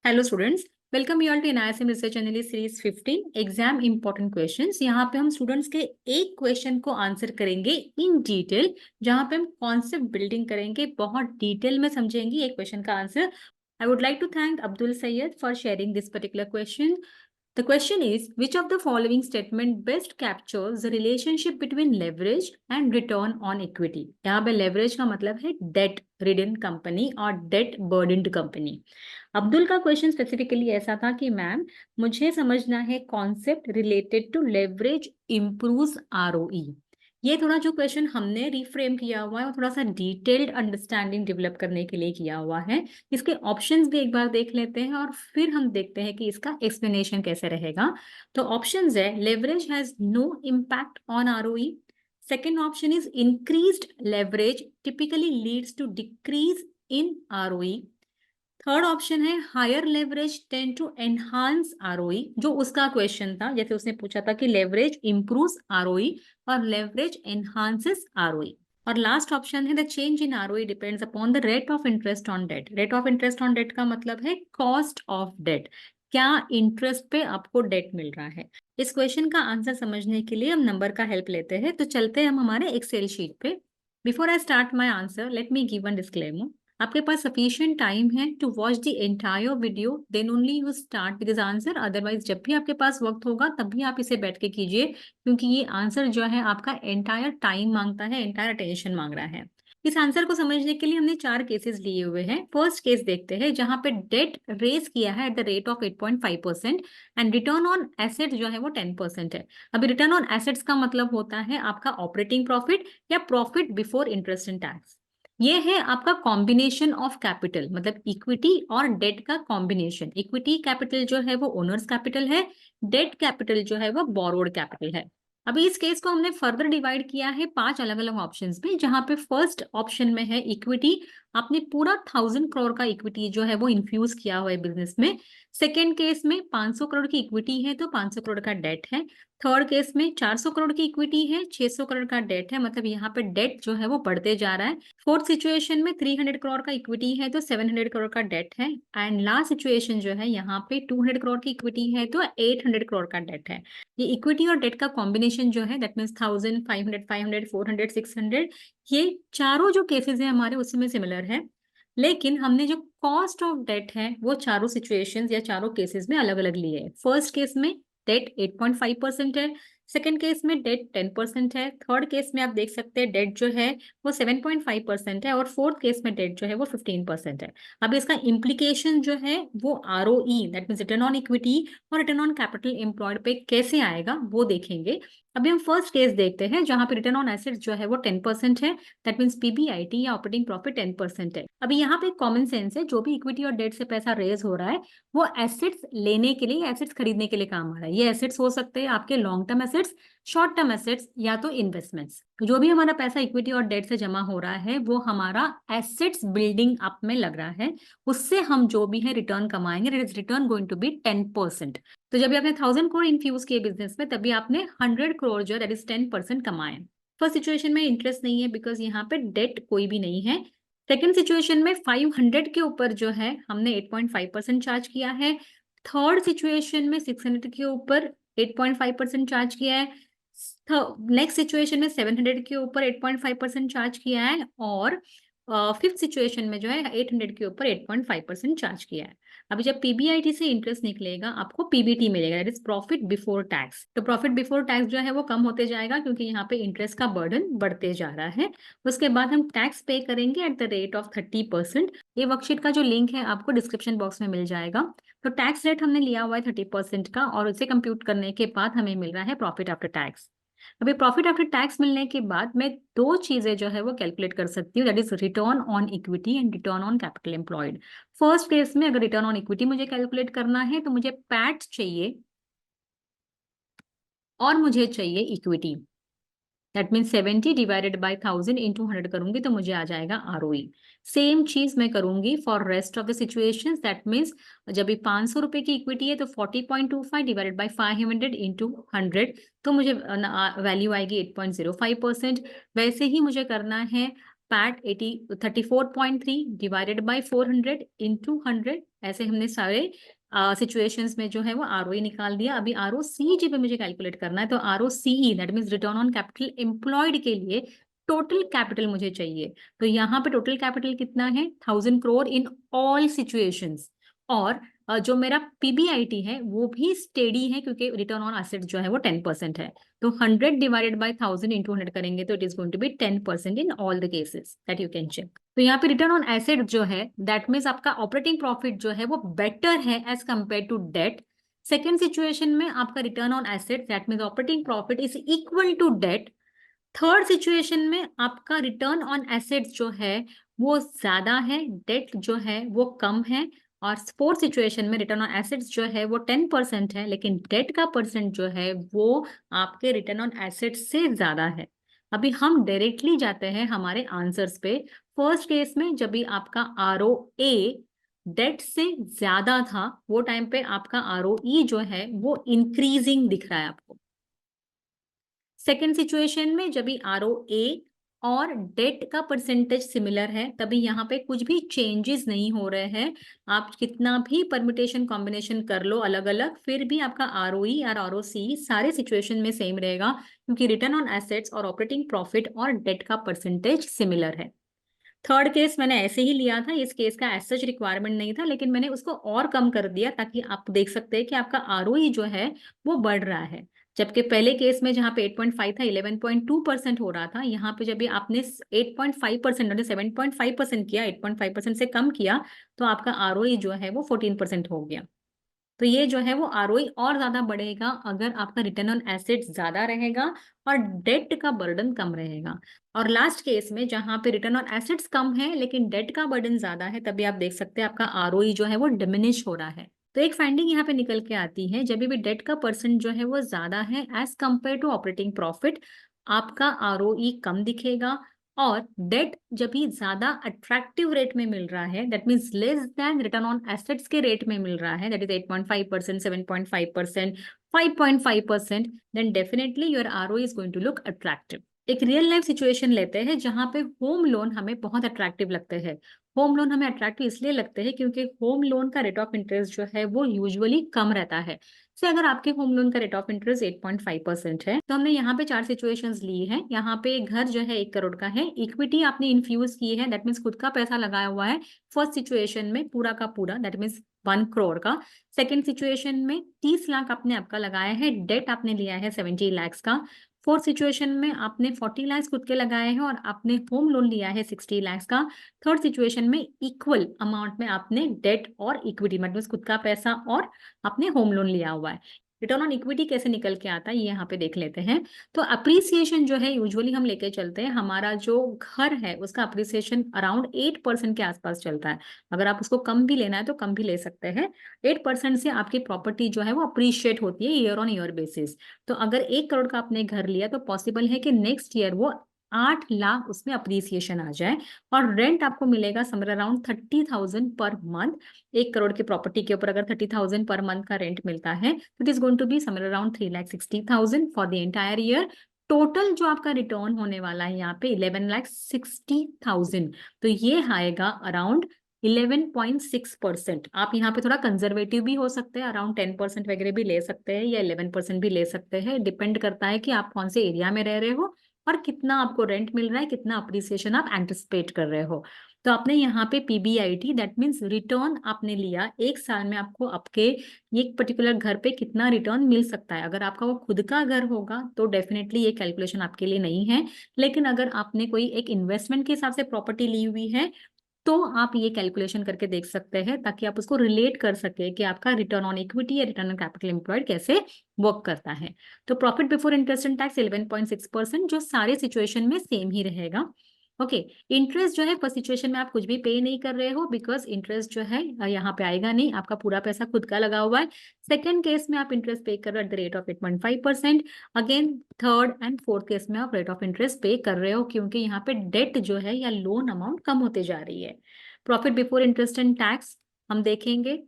Hello students, welcome you all to NISM research analyst series 15 exam important questions. यहाँ पे हम students के एक क्वेश्चन को आंसर करेंगे इन डिटेल, जहाँ पे हम कॉन्सेप्ट बिल्डिंग करेंगे, बहुत डिटेल में समझेंगे एक क्वेश्चन का answer. I would like to thank Abdul Syed for sharing this particular question. The question is, which of the following statement best captures the relationship between leverage and return on equity? यहाँ पे leverage का मतलब है debt ridden company और debt burdened company। Abdul का question specifically ऐसा था कि मैम मुझे समझना है concept related to leverage improves ROE. ये थोड़ा जो क्वेश्चन हमने रिफ्रेम किया हुआ है वो थोड़ा सा डिटेल्ड अंडरस्टैंडिंग डेवलप करने के लिए किया हुआ है। इसके ऑप्शंस भी एक बार देख लेते हैं और फिर हम देखते हैं कि इसका एक्सप्लेनेशन कैसे रहेगा। तो ऑप्शंस है, leverage has no impact on ROE. Second option is increased leverage typically leads to decrease in ROE. Third option है, higher leverage tend to enhance ROE, जो उसका क्वेश्चन था, जैसे उसने पूछा था कि लेवरेज इंप्रूव्स आरओई और लेवरेज एनहांसेस आरओई। और लास्ट ऑप्शन है, the change in ROE depends upon the rate of interest on debt. Rate of interest on debt का मतलब है कॉस्ट ऑफ डेट, क्या इंटरेस्ट पे आपको डेट मिल रहा है। इस क्वेश्चन का आंसर समझने के लिए हम नंबर का हेल्प लेते हैं। तो चलते हैं हम हमारे एक्सेल शीट पे। Before I start my answer, let me give one disclaimer. आपके पास सफिशिएंट टाइम है to watch the entire video, then only you start with this answer. Otherwise जब भी आपके पास वक्त होगा तब भी आप इसे बैठ के कीजिए, क्योंकि ये आंसर जो है आपका एंटायर टाइम मांगता है, एंटायर अटेंशन मांग रहा है। इस आंसर को समझने के लिए हमने 4 केसेस लिए हुए हैं। फर्स्ट केस देखते हैं, जहां पे डेट रेज किया है at the rate of 8.5% and return on asset जो है वो 10% है। अभी रिटर्न ऑन एसेट्स का मतलब होता है आपका ऑपरेटिंग प्रॉफिट या profit before interest and tax. ये है आपका कॉम्बिनेशन ऑफ कैपिटल, मतलब इक्विटी और डेट का कॉम्बिनेशन। इक्विटी कैपिटल जो है वो ओनर्स कैपिटल है, डेट कैपिटल जो है वो बोरोड कैपिटल है। अभी इस केस को हमने फर्दर डिवाइड किया है 5 अलग अलग ऑप्शंस में, जहां पे फर्स्ट ऑप्शन में है इक्विटी, आपने पूरा 1000 करोड़ का इक्विटी जो है वो इन्फ्यूज किया हुआ है बिजनेस में। सेकेंड केस में 500 करोड़ की इक्विटी है तो 500 करोड़ का डेट है। थर्ड केस में 400 करोड़ की इक्विटी है, 600 करोड़ का डेट है, मतलब यहाँ पे डेट जो है वो बढ़ते जा रहा है। फोर्थ सिचुएशन में 300 करोड़ का इक्विटी है तो 700 करोड़ का डेट है। एंड लास्ट सिचुएशन जो है यहाँ पे 200 करोड़ की इक्विटी है तो 800 करोड़ का डेट है। ये इक्विटी और डेट का कॉम्बिनेशन जो है दैट मीन्स 1000, 500, 500, 400, 600, ये चारों जो केसेस है हमारे उसमें सिमिलर है। लेकिन हमने जो कॉस्ट ऑफ डेट है वो चारों सिचुएशंस या चारों केसेस में अलग अलग लिए है। फर्स्ट केस में डेट 8.5% है, सेकेंड केस में डेट 10% है, थर्ड केस में आप देख सकते हैं डेट जो है वो 7.5% है और फोर्थ केस में डेट जो है वो 15% है। अब इसका इम्प्लीकेशन जो है वो ROE that means return on equity और रिटर्न ऑन कैपिटल एम्प्लॉयड पे कैसे आएगा वो देखेंगे। अभी हम फर्स्ट केस देखते हैं, जहां पे रिटर्न ऑन एसेट्स जो है वो 10% है, दैट मीन्स पीबीआईटी या ऑपरेटिंग प्रॉफिट 10% है। अभी यहाँ पे कॉमन सेंस है, जो भी इक्विटी और डेट से पैसा रेज हो रहा है वो एसेट्स लेने के लिए, एसेट्स खरीदने के लिए काम आ रहा है। ये एसेट्स हो सकते हैं आपके long term assets, short term assets या तो इन्वेस्टमेंट्स। जो भी हमारा पैसा इक्विटी और डेट से जमा हो रहा है वो हमारा एसेट्स बिल्डिंग अप में लग रहा है, उससे हम जो भी है रिटर्न कमाएंगे, it is return going to be 10%। तो जब भी आपने 1000 करोड़ इन्फ्यूज किए बिजनेस में तभी आपने 100 करोड़ जो दैट इज 10% कमाए। फर्स्ट सिचुएशन में इंटरेस्ट नहीं है बिकॉज यहाँ पे डेट कोई भी नहीं है। सेकेंड सिचुएशन में 500 के ऊपर जो है हमने 8.5% चार्ज किया है। थर्ड सिचुएशन में 600 के ऊपर 8.5% चार्ज किया है। नेक्स्ट सिचुएशन में 700 के ऊपर 8.5% चार्ज किया है और फिफ्थ सिचुएशन में जो है 800 के ऊपर 8.5% चार्ज किया है। अभी जब पीबीआईटी से इंटरेस्ट निकलेगा आपको पीबीटी मिलेगा, that is profit before tax. तो प्रॉफिट बिफोर टैक्स जो है वो कम होते जाएगा क्योंकि यहाँ पे इंटरेस्ट का बर्डन बढ़ते जा रहा है। उसके बाद हम टैक्स पे करेंगे एट द रेट ऑफ 30%। ये वर्कशीट का जो लिंक है आपको डिस्क्रिप्शन बॉक्स में मिल जाएगा। तो टैक्स रेट हमने लिया हुआ है 30% का और उसे कंप्यूट करने के बाद हमें मिल रहा है प्रॉफिट आफ्टर टैक्स। अभी प्रॉफिट आफ्टर टैक्स मिलने के बाद मैं दो चीजें जो है वो कैलकुलेट कर सकती हूँ, that is return on equity and return on capital employed. First case में अगर रिटर्न ऑन इक्विटी मुझे कैलकुलेट करना है तो मुझे पैट चाहिए और मुझे चाहिए equity, that mean 70 divided by 1000 into 100 करूंगी तो मुझे आ जाएगा आरओई। सेम चीज मैं करूंगी for rest of the situations, that means जब भी 500 रुपए की इक्विटी है तो 40.25 डिवाइडेड बाई 500 इंटू 100 तो मुझे वैल्यू आएगी 8.05%। वैसे ही मुझे करना है पैट 34.3 डिवाइडेड बाय 400 इंटू 100, ऐसे हमने सारे सिचुएशंस में जो है वो आरओई निकाल दिया। अभी आरओसीई पे मुझे कैलकुलेट करना है, तो ROCE that means return on capital employed के लिए टोटल कैपिटल मुझे चाहिए। तो यहाँ पे टोटल कैपिटल कितना है, 1000 करोड़ इन ऑल सिचुएशंस। और जो मेरा पीबीआईटी है वो भी स्टेडी है, क्योंकि रिटर्न ऑन एसेट जो है वो 10% है। तो 100 डिवाइडेड बाय 1000 इंटू 100 करेंगे तो it is going to be 10% in all the cases that you can check. तो यहाँ पे रिटर्न ऑन एसेट जो है दैट मीन्स आपका ऑपरेटिंग प्रॉफिट जो है वो बेटर है as compare to debt. Second situation में आपका return on asset that means operating profit is equal to debt. Third situation में आपका रिटर्न ऑन एसेट्स जो है वो ज्यादा है, डेट जो है वो कम है। और फोर्थ सिचुएशन में रिटर्न ऑन एसेट्स जो है वो 10% है, लेकिन डेट का परसेंट जो है वो आपके रिटर्न ऑन एसेट्स से ज्यादा है। अभी हम डायरेक्टली जाते हैं हमारे आंसर्स पे। फर्स्ट केस में जब भी आपका आरओए डेट से ज्यादा था वो टाइम पे आपका आरओई जो है वो इंक्रीजिंग दिख रहा है आपको। सेकेंड सिचुएशन में जब भी आरओए और डेट का परसेंटेज सिमिलर है तभी यहाँ पे कुछ भी चेंजेस नहीं हो रहे हैं। आप कितना भी परम्यूटेशन कॉम्बिनेशन कर लो अलग अलग, फिर भी आपका आरओई और आरओसी सारे सिचुएशन में सेम रहेगा, क्योंकि रिटर्न ऑन एसेट्स और ऑपरेटिंग प्रॉफिट और डेट का परसेंटेज सिमिलर है। थर्ड केस मैंने ऐसे ही लिया था, इस केस का एज सच रिक्वायरमेंट नहीं था, लेकिन मैंने उसको और कम कर दिया ताकि आप देख सकते हैं कि आपका आरओई जो है वो बढ़ रहा है। जबकि पहले केस में जहाँ पे 8.5 था 11.2% हो रहा था, यहाँ पे जब भी आपने 8.5% 7.5% किया, 8.5% से कम किया, तो आपका आरओई जो है वो 14% हो गया। तो ये जो है वो आरओई और ज्यादा बढ़ेगा अगर आपका रिटर्न ऑन एसेट ज्यादा रहेगा और डेट का बर्डन कम रहेगा। और लास्ट केस में जहां पे रिटर्न ऑन एसेट्स कम है लेकिन डेट का बर्डन ज्यादा है, तभी आप देख सकते हैं आपका आरओई जो है वो डिमिनिश हो रहा है। तो एक फाइंडिंग यहाँ पे निकल के आती है, जब भी डेट का परसेंट जो है वो ज्यादा है as compare to operating profit, आपका आरओई कम दिखेगा। और डेट जब भी ज्यादा अट्रैक्टिव रेट में मिल रहा है that means less than return on assets के रेट में मिल रहा है, that is 8.5%, 7.5%, 5.5%, then definitely your ROE is going to look attractive. एक रियल लाइफ सिचुएशन लेते हैं जहां पे होम लोन हमें बहुत अट्रैक्टिव लगते हैं। होम लोन हमें अट्रैक्टिव इसलिए लगते हैं क्योंकि होम लोन का रेट ऑफ इंटरेस्ट जो है वो यूजुअली कम रहता है। से अगर आपके होम लोन का रेट ऑफ इंटरेस्ट 8.5% है, तो हमने यहाँ पे चार सिचुएशंस ली है। यहाँ पे घर जो है 1 करोड़ का है, इक्विटी आपने इन्फ्यूज की है, दैट मीन्स खुद का पैसा लगाया हुआ है फर्स्ट सिचुएशन में पूरा का पूरा, दैट मीन्स 1 करोड़ का। सेकेंड सिचुएशन में 30 लाख आपने आपका लगाया है, डेट आपने लिया है 70 लाख का। फोर्थ सिचुएशन में आपने 40 लाख खुद के लगाए हैं और आपने होम लोन लिया है 60 लाख का। थर्ड सिचुएशन में इक्वल अमाउंट में आपने डेट और इक्विटी मतलब खुद का पैसा और आपने होम लोन लिया हुआ है। रिटर्न ऑन इक्विटी कैसे निकल के आता है ये यहाँ पे देख लेते हैं। तो अप्रिसिएशन जो है यूजुअली हम लेके चलते हैं, हमारा जो घर है उसका अप्रिसिएशन अराउंड 8% के आसपास चलता है। अगर आप उसको कम भी लेना है तो कम भी ले सकते हैं। 8% से आपकी प्रॉपर्टी जो है वो अप्रिशिएट होती है ईयर ऑन ईयर बेसिस। तो अगर 1 करोड़ का आपने घर लिया तो पॉसिबल है कि नेक्स्ट ईयर वो 8 लाख उसमें अप्रिसिएशन आ जाए। और रेंट आपको मिलेगा somewhere around 30,000 per month. 1 crore की प्रॉपर्टी के ऊपर अगर 30,000 पर मंथ का रेंट मिलता है तो it is going to be somewhere around 3,60,000 for the entire year. Total जो आपका रिटर्न होने वाला है यहाँ पे 11,60,000, तो ये आएगा अराउंड 11.6%। आप यहाँ पे थोड़ा कंजर्वेटिव भी हो सकते हैं, अराउंड 10% वगैरह भी ले सकते हैं या 11% भी ले सकते हैं, डिपेंड करता है कि आप कौन से एरिया में रह रहे हो और कितना आपको रेंट मिल रहा है, कितना अप्रिसिएशन आप एंटिसिपेट कर रहे हो। तो आपने यहाँ पे पीबीआईटी दैट मीन्स रिटर्न आपने लिया एक साल में, आपको आपके एक पर्टिकुलर घर पे कितना रिटर्न मिल सकता है। अगर आपका वो खुद का घर होगा तो डेफिनेटली ये कैलकुलेशन आपके लिए नहीं है, लेकिन अगर आपने कोई एक इन्वेस्टमेंट के हिसाब से प्रॉपर्टी ली हुई है तो आप ये कैलकुलेशन करके देख सकते हैं ताकि आप उसको रिलेट कर सके कि आपका रिटर्न ऑन इक्विटी या रिटर्न ऑन कैपिटल एम्प्लॉयड कैसे वर्क करता है। तो profit before interest and tax 11.6%, जो सारे सिचुएशन में सेम ही रहेगा। ओके, इंटरेस्ट जो है फर्स्ट सिचुएशन में आप कुछ भी पे नहीं कर रहे हो बिकॉज इंटरेस्ट जो है यहाँ पे आएगा नहीं, आपका पूरा पैसा खुद का लगा हुआ है। सेकेंड केस में आप इंटरेस्ट पे कर रहे हो at the rate of 8.5%। Again third and fourth case में आप रेट ऑफ इंटरेस्ट पे कर रहे हो क्योंकि यहाँ पे डेट जो है या लोन अमाउंट कम होते जा रही है। Profit before interest and tax हम देखेंगे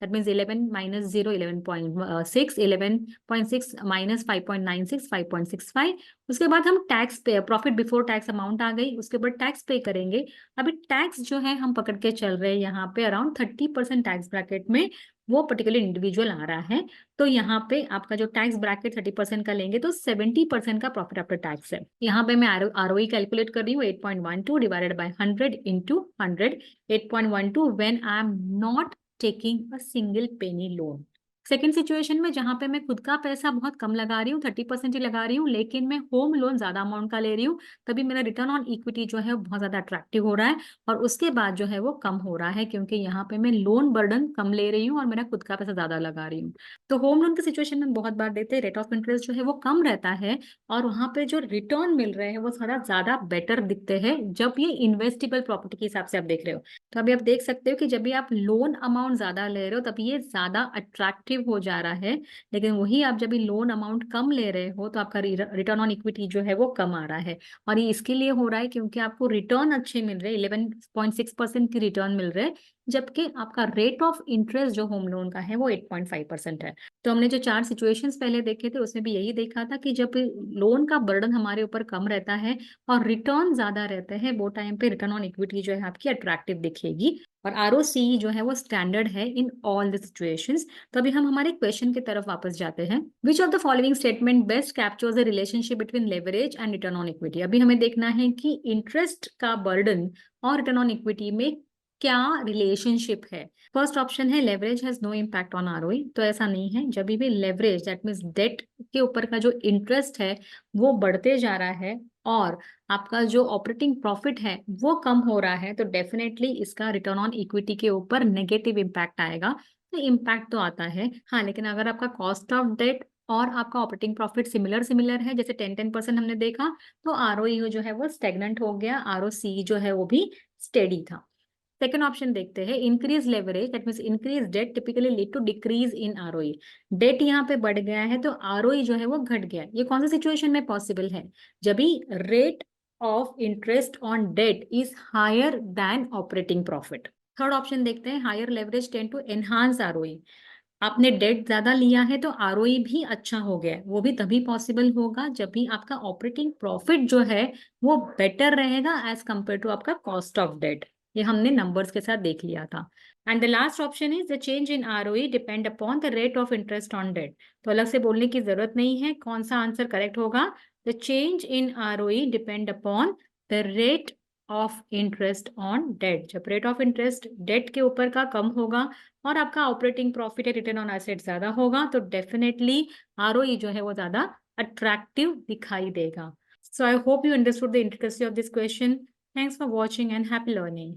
दैट मीन्स 11 माइनस 0 11.6, 11.6 माइनस 5.96 5.65। उसके बाद हम टैक्स पे, प्रॉफिट बिफोर टैक्स अमाउंट आ गई, उसके बाद टैक्स पे करेंगे। अभी टैक्स जो है हम पकड़ के चल रहे हैं यहाँ पे अराउंड 30% टैक्स ब्रैकेट में वो पर्टिकुलर इंडिविजुअल आ रहा है। तो यहाँ पे आपका जो टैक्स ब्रैकेट 30% का लेंगे तो 70% का प्रॉफिट आफ्टर टैक्स है। यहाँ पे मैं आरओई कैलकुलेट कर रही हूँ 8.12 divided by 100 into 100, 8.12 when I am not taking a single penny loan. Second situation में जहां पे मैं खुद का पैसा बहुत कम लगा रही हूँ, 30% ही लगा रही हूँ, लेकिन मैं होम लोन ज्यादा अमाउंट का ले रही हूँ, तभी मेरा रिटर्न ऑन इक्विटी जो है बहुत ज्यादा अट्रैक्टिव हो रहा है और उसके बाद जो है वो कम हो रहा है, क्योंकि यहाँ पे मैं लोन बर्डन कम ले रही हूँ और मेरा खुद का पैसा ज्यादा लगा रही हूँ। तो होम लोन की सिचुएशन में बहुत बार देते हैं रेट ऑफ इंटरेस्ट जो है वो कम रहता है और वहां पे जो रिटर्न मिल रहे हैं वो थोड़ा ज्यादा बेटर दिखते हैं जब ये इन्वेस्टेबल प्रॉपर्टी के हिसाब से आप देख रहे हो। तो अभी आप देख सकते हो कि जब भी आप लोन अमाउंट ज्यादा ले रहे हो तब ये ज्यादा अट्रैक्टिव हो जा रहा है, लेकिन वही आप जब भी लोन अमाउंट कम ले रहे हो तो आपका रिटर्न ऑन इक्विटी जो है वो कम आ रहा है। और ये इसके लिए हो रहा है क्योंकि आपको रिटर्न अच्छे मिल रहे हैं, 11.6% की रिटर्न मिल रहे हैं, जबकि आपका रेट ऑफ इंटरेस्ट जो होम लोन का है वो 8.5% है। तो हमने जो 4 सिचुएशंस पहले देखे थे उसमें भी यही देखा था कि जब लोन का बर्डन हमारे ऊपर कम रहता है और रिटर्न ज्यादा रहते हैं, वो टाइम पे रिटर्न ऑन इक्विटी जो है आपकी अट्रैक्टिव दिखेगी और आरओसी जो है वो स्टैंडर्ड है इन ऑल द सिचुएशंस। तो अभी हम हमारे क्वेश्चन की तरफ वापस जाते हैं। Which of the following statement best captures the relationship between leverage and return on equity. अभी हमें देखना है कि इंटरेस्ट का बर्डन और रिटर्न ऑन इक्विटी में क्या रिलेशनशिप है। फर्स्ट ऑप्शन है leverage has no impact on ROE. तो ऐसा नहीं है, जब भी लेवरेज दैट मीन्स डेट के ऊपर का जो इंटरेस्ट है वो बढ़ते जा रहा है और आपका जो ऑपरेटिंग प्रॉफिट है वो कम हो रहा है, तो डेफिनेटली इसका रिटर्न ऑन इक्विटी के ऊपर नेगेटिव इम्पैक्ट आएगा। तो इम्पैक्ट तो आता है हाँ, लेकिन अगर आपका कॉस्ट ऑफ डेट और आपका ऑपरेटिंग प्रॉफिट सिमिलर है, जैसे 10% हमने देखा, तो आरओई जो है वो स्टेगनेंट हो गया, आरओसी जो है वो भी स्टेडी था। सेकेंड ऑप्शन देखते हैं, increase leverage that means increase debt typically lead to decrease in ROE. Debt यहाँ पे बढ़ गया है तो आरओई जो है वो घट गया। ये कौन सी सिचुएशन में पॉसिबल है? जब भी rate of interest on debt is higher than operating profit. Third option देखते हैं, higher leverage tend to enhance ROE. आपने डेट ज्यादा लिया है तो आरओई भी अच्छा हो गया, वो भी तभी पॉसिबल होगा जब भी आपका ऑपरेटिंग प्रॉफिट जो है वो बेटर रहेगा एज कंपेयर टू आपका कॉस्ट ऑफ डेट। ये हमने नंबर्स के साथ देख लिया था। And the last option is the change in ROE depend upon the rate of interest on debt. तो अलग से बोलने की जरूरत नहीं है, कौन सा आंसर करेक्ट होगा? The change in ROE depend upon the rate of interest on debt. जब रेट ऑफ इंटरेस्ट डेट के ऊपर का कम होगा और आपका ऑपरेटिंग प्रॉफिट या रिटर्न ऑन एसेट ज्यादा होगा तो डेफिनेटली आरओई जो है वो ज्यादा अट्रैक्टिव दिखाई देगा। So I hope you understood the intricacy of this question. Thanks for watching and happy learning.